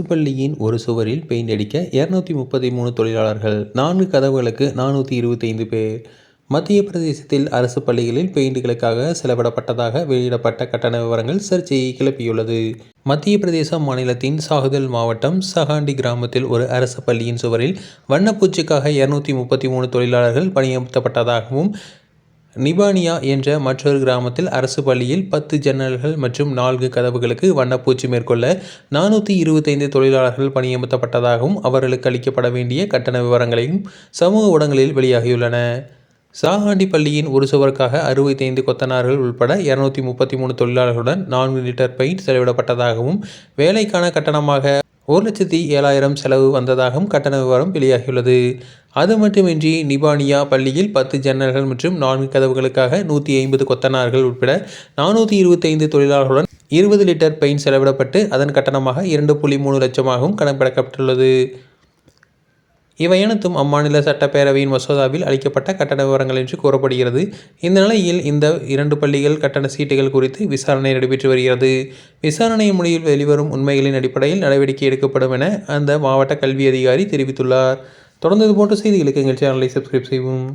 அரசு பள்ளியின் ஒரு சுவரில் பெயிண்ட் அடிக்க 233 தொழிலாளர்கள், 4 கதவுகளுக்கு 425 பேர். மத்திய பிரதேசத்தில் அரசு பள்ளிகளில் பெயிண்டுகளுக்காக செலவிடப்பட்டதாக வெளியிடப்பட்ட கட்டண விவரங்கள் சர்ச்சையை கிளப்பியுள்ளது. மத்திய பிரதேச மாநிலத்தின் சாஹ்தல் மாவட்டம் சஹாண்டி கிராமத்தில் ஒரு அரசு பள்ளியின் சுவரில் வண்ணப்பூச்சுக்காக 233 தொழிலாளர்கள் பணியமர்த்தப்பட்டதாகவும், நிபானியா என்ற மற்றொரு கிராமத்தில் அரசு பள்ளியில் 10 ஜன்னல்கள் மற்றும் 4 கதவுகளுக்கு வண்ணப்பூச்சு மேற்கொள்ள 425 தொழிலாளர்கள் பணியமர்த்தப்பட்டதாகவும் அவர்களுக்கு அளிக்கப்பட வேண்டிய கட்டண விவரங்களையும் சமூக ஊடகங்களில் வெளியாகியுள்ளன. சாஹாண்டி பள்ளியின் ஒரு சுவருக்காக 65 கொத்தனார்கள் உட்பட 233 தொழிலாளர்களுடன் 4 லிட்டர் பெயிண்ட் செலவிடப்பட்டதாகவும், வேலைக்கான கட்டணமாக 1,07,000 செலவு வந்ததாகவும் கட்டண விவரம் வெளியாகியுள்ளது. அது மட்டுமின்றி நிபானியா பள்ளியில் 10 ஜன்னல்கள் மற்றும் 4 கதவுகளுக்காக 150 கொத்தனார்கள் உட்பட 425 தொழிலாளர்களுடன் 20 லிட்டர் பெயிண்ட் செலவிடப்பட்டு அதன் கட்டணமாக 2.3 லட்சமாகவும் கணக்கிடப்பட்டுள்ளது. இவையனைத்தும் அம்மாநில சட்டப்பேரவையின் மசோதாவில் அளிக்கப்பட்ட கட்டண விவரங்கள் என்று கூறப்படுகிறது. இந்த நிலையில் இந்த 2 பள்ளிகள் கட்டண சீட்டுகள் குறித்து விசாரணை நடைபெற்று வருகிறது. விசாரணையின் முடிவில் வெளிவரும் உண்மைகளின் அடிப்படையில் நடவடிக்கை எடுக்கப்படும் என அந்த மாவட்ட கல்வி அதிகாரி தெரிவித்துள்ளார். தொடர்ந்து இதுபோன்ற செய்திகளுக்கு எங்கள் சேனலை சப்ஸ்கிரைப் செய்யவும்.